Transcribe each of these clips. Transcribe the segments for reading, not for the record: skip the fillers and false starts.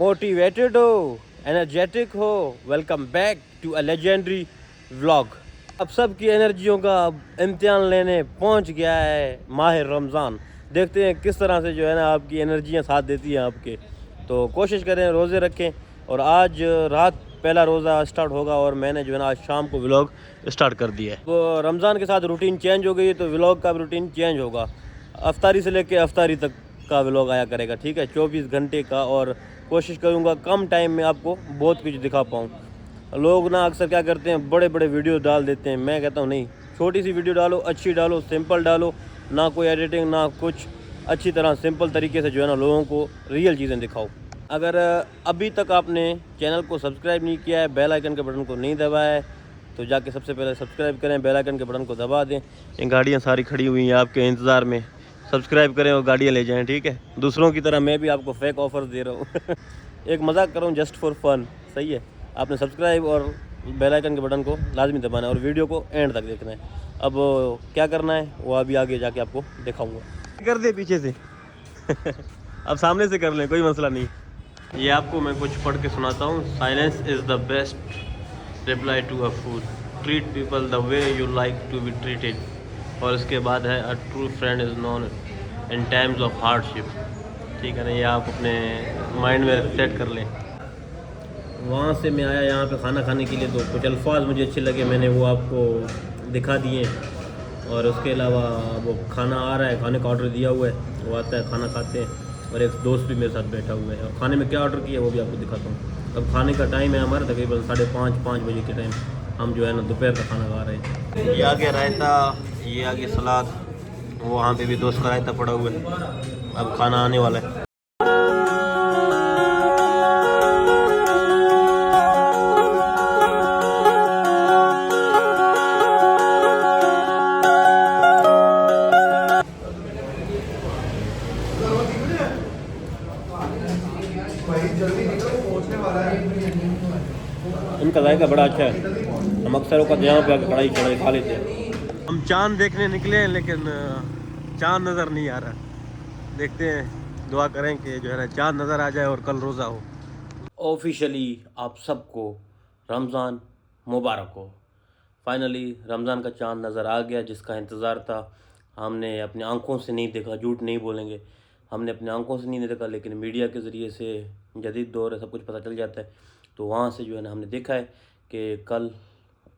Motivated हो, energetic हो, welcome back to a legendary vlog. अब सब की एनर्जियों का अब इम्तिहान लेने पहुंच गया है माह रमज़ान। देखते हैं किस तरह से जो है ना आपकी एनर्जियां साथ देती हैं आपके। तो कोशिश करें रोज़े रखें। और आज रात पहला रोज़ा स्टार्ट होगा और मैंने जो है ना आज शाम को व्लॉग स्टार्ट कर दिया है। वो रमज़ान के साथ रूटीन चेंज हो गई है तो व्लॉग का रूटीन चेंज होगा। अफ्तारी से लेके अफ्तारी तक का व्लॉग आया करेगा, ठीक है, 24 घंटे का। और कोशिश करूँगा कम टाइम में आपको बहुत कुछ दिखा पाऊँ। लोग ना अक्सर क्या करते हैं, बड़े बड़े वीडियो डाल देते हैं। मैं कहता हूँ नहीं, छोटी सी वीडियो डालो, अच्छी डालो, सिंपल डालो, ना कोई एडिटिंग ना कुछ, अच्छी तरह सिंपल तरीके से जो है ना लोगों को रियल चीज़ें दिखाओ। अगर अभी तक आपने चैनल को सब्सक्राइब नहीं किया है, बेल आइकन के बटन को नहीं दबाया है, तो जाके सबसे पहले सब्सक्राइब करें, बेल आइकन के बटन को दबा दें। ये गाड़ियाँ सारी खड़ी हुई हैं आपके इंतज़ार में, सब्सक्राइब करें और गाड़ियाँ ले जाएं, ठीक है। दूसरों की तरह मैं भी आपको फेक ऑफर दे रहा हूँ एक मजाक कर रहा हूँ, जस्ट फॉर फन, सही है। आपने सब्सक्राइब और बेल आइकन के बटन को लाजमी दबाना है और वीडियो को एंड तक देखना है। अब क्या करना है वो अभी आगे जाके आपको दिखाऊंगा। कर दे पीछे से अब सामने से कर लें, कोई मसला नहीं। ये आपको मैं कुछ पढ़ के सुनाता हूँ। Silence is the best reply to a fool, treat people the way you like to be treated. और इसके बाद है a true friend is known in times of hardship. ठीक है ना, ये आप अपने माइंड में सेट कर लें। वहाँ से मैं आया यहाँ पे खाना खाने के लिए, तो कुछ अल्फाज मुझे अच्छे लगे, मैंने वो आपको दिखा दिए। और उसके अलावा वो खाना आ रहा है, खाने का ऑर्डर दिया हुआ है, वो आता है, खाना खाते हैं। और एक दोस्त भी मेरे साथ बैठा हुआ है और खाने में क्या ऑर्डर किया है वो भी आपको दिखाता हूँ। अब खाने का टाइम है हमारा तकरीबन 5:30 बजे के टाइम, हम जो है ना दोपहर का खाना खा रहे हैं। ये आगे रायता, ये आगे सलाद, वो वहाँ पे भी दोस्त का रायता पड़ा हुआ है। अब खाना आने वाला है। इनका जायका बड़ा अच्छा है। हम अक्सर का यहाँ पे आके कढ़ाई चढ़ाई खा लेते हैं। हम चांद देखने निकले हैं लेकिन चांद नज़र नहीं आ रहा। देखते हैं, दुआ करें कि जो है ना चांद नज़र आ जाए और कल रोज़ा हो। ऑफिशियली आप सबको रमज़ान मुबारक हो। फाइनली रमज़ान का चांद नज़र आ गया, जिसका इंतज़ार था। हमने अपनी आंखों से नहीं देखा, झूठ नहीं बोलेंगे, हमने अपनी आंखों से नहीं देखा, लेकिन मीडिया के ज़रिए से जदीद दौर है, सब कुछ पता चल जाता है। तो वहाँ से जो है ना हमने देखा है कि कल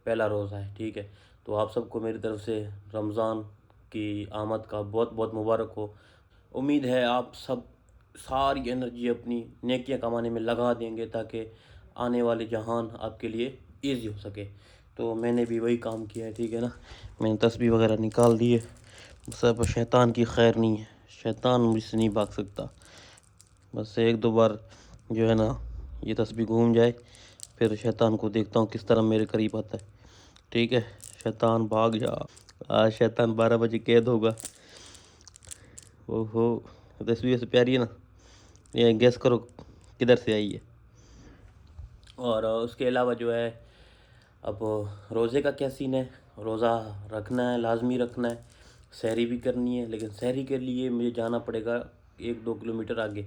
पहला रोज़ा है, ठीक है। तो आप सबको मेरी तरफ़ से रमज़ान की आमद का बहुत बहुत मुबारक हो। उम्मीद है आप सब सारी एनर्जी अपनी नेकियां कमाने में लगा देंगे ताकि आने वाले जहान आपके लिए ईजी हो सके। तो मैंने भी वही काम किया है, ठीक है ना। मैंने तस्बीह वगैरह निकाल दी है। सब शैतान की खैर नहीं है, शैतान मुझसे नहीं भाग सकता। बस एक दो बार जो है ना ये तस्बीह घूम जाए, फिर शैतान को देखता हूँ किस तरह मेरे करीब आता है, ठीक है। शैतान भाग जा, आज शैतान 12 बजे कैद होगा। ओहो, तस्वीर से प्यारी है ना, ये गेस करो किधर से आई है। और उसके अलावा जो है अब रोज़े का क्या सीन है। रोज़ा रखना है, लाजमी रखना है, सहरी भी करनी है, लेकिन सहरी के लिए मुझे जाना पड़ेगा 1-2 किलोमीटर आगे,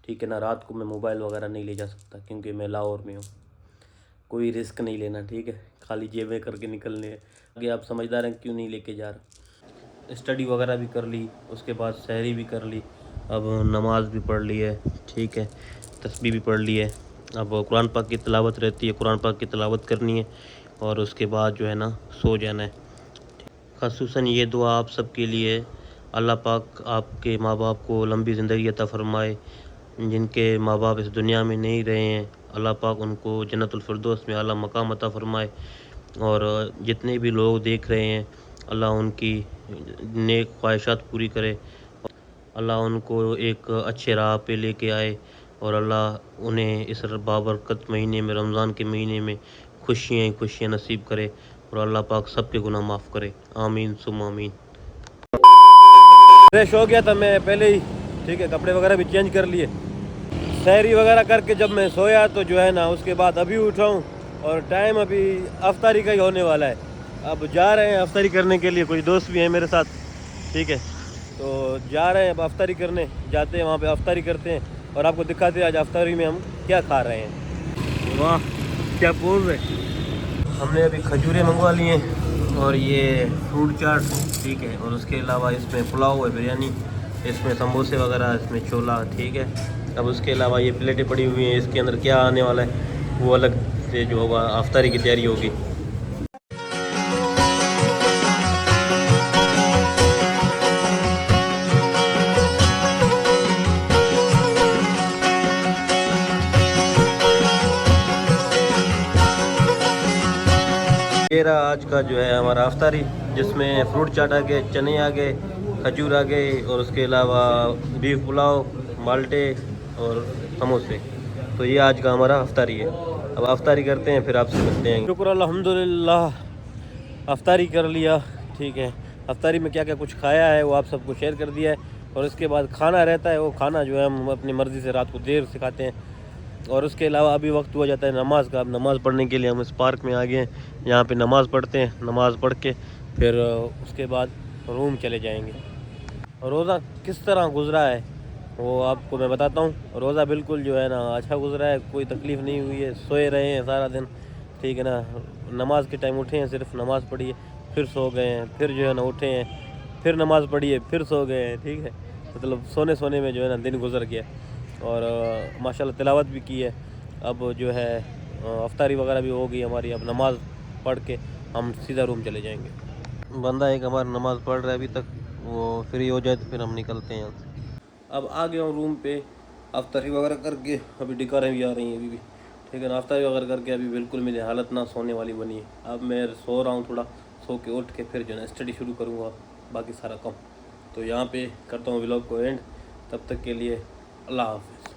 ठीक है ना। रात को मैं मोबाइल वगैरह नहीं ले जा सकता क्योंकि मैं लाहौर में हूँ। कोई रिस्क नहीं लेना, ठीक है, खाली जेबें करके निकलने हैं। आगे आप समझदार हैं क्यों नहीं लेके जा रहा। स्टडी वगैरह भी कर ली, उसके बाद सहरी भी कर ली, अब नमाज भी पढ़ ली है, ठीक है, तस्बीह भी पढ़ ली है। अब कुरान पाक की तिलावत रहती है, कुरान पाक की तिलावत करनी है और उसके बाद जो है ना सो जाना है। ख़ुसूसन ये दुआ आप सब के लिए, अल्लाह पाक आपके माँ बाप को लंबी ज़िंदगी अता फ़रमाए। जिनके माँ बाप इस दुनिया में नहीं रहे हैं, अल्लाह पाक उनको जन्नतुल फिरदौस में आला मकाम अता फ़रमाए। और जितने भी लोग देख रहे हैं, अल्लाह उनकी नेक ख्वाहिशात पूरी करे, अल्लाह उनको एक अच्छे राह पे लेके आए और अल्लाह उन्हें इस बाबरकत महीने में, रमज़ान के महीने में खुशियाँ खुशियाँ नसीब करे और अल्लाह पाक सबके गुनाह माफ़ करे। आमीन सुम आमीन। फ्रेश हो गया था मैं पहले ही, ठीक है, कपड़े वगैरह भी चेंज कर लिए। सहरी वगैरह करके जब मैं सोया तो जो है ना उसके बाद अभी उठा हूँ और टाइम अभी अफ्तारी का ही होने वाला है। अब जा रहे हैं अफ्तारी करने के लिए, कुछ दोस्त भी हैं मेरे साथ, ठीक है। तो जा रहे हैं अब अफ्तारी करने, जाते हैं वहाँ पे अफ्तारी करते हैं। और आपको दिखाते हैं आज अफ्तारी में हम क्या खा रहे हैं। वाह क्या पोज है। हमने अभी खजूरें मंगवा ली हैं और ये फ्रूट चाट, ठीक है, और उसके अलावा इसमें पुलाव है, बिरयानी, इसमें समोसे वगैरह, इसमें छोला, ठीक है। अब उसके अलावा ये प्लेटें पड़ी हुई हैं, इसके अंदर क्या आने वाला है वो अलग से जो होगा अफ्तारी की तैयारी होगी। ये रहा आज का जो है हमारा अफ्तारी, जिसमें फ्रूट चाट आ गए, चने आ गए, खजूर आ गए और उसके अलावा बीफ पुलाव, माल्टे और समोसे। तो ये आज का हमारा अफ्तारी है। अब अफ्तारी करते हैं फिर आपसे मिलते हैं। शुक्र अल्हम्दुलिल्लाह अफ्तारी कर लिया, ठीक है। अफ्तारी में क्या क्या कुछ खाया है वो आप सबको शेयर कर दिया है। और उसके बाद खाना रहता है, वो खाना जो है हम अपनी मर्ज़ी से रात को देर से खाते हैं। और उसके अलावा अभी वक्त हुआ जाता है नमाज़ का। अब नमाज़ पढ़ने के लिए हम इस पार्क में आ गए हैं, यहाँ पे नमाज़ पढ़ते हैं। नमाज़ पढ़ के फिर उसके बाद रूम चले जाएंगे। रोज़ा किस तरह गुज़रा है वो आपको मैं बताता हूँ। रोज़ा बिल्कुल जो है ना अच्छा गुज़रा है, कोई तकलीफ़ नहीं हुई है। सोए रहे हैं सारा दिन, ठीक है ना। नमाज़ के टाइम उठे हैं, सिर्फ नमाज़ पढ़ी है, फिर सो गए हैं, फिर जो है ना उठे हैं, फिर नमाज़ पढ़ी है, फिर सो गए हैं, ठीक है। मतलब सोने में जो है ना दिन गुज़र गया। और माशाल्लाह तिलावत भी की है। अब जो है अफ्तारी वगैरह भी हो गई हमारी। अब नमाज़ पढ़ के हम सीधा रूम चले जाएंगे। बंदा एक हमारा नमाज़ पढ़ रहा है अभी तक, वो फ्री हो जाए तो फिर हम निकलते हैं यहाँ से। अब आ गया हूँ रूम पे अफ्तारी वगैरह करके। अभी डिकारें भी आ रही हैं अभी भी, ठीक है ना। अफ्तारी वगैरह करके अभी बिल्कुल मेरी हालत ना सोने वाली बनी है। अब मैं सो रहा हूँ, थोड़ा सो के उठ के फिर जो है स्टडी शुरू करूँगा, बाकी सारा काम। तो यहाँ पे करता हूँ व्लॉग को एंड। तब तक के लिए अल्लाह हाफ़िज़।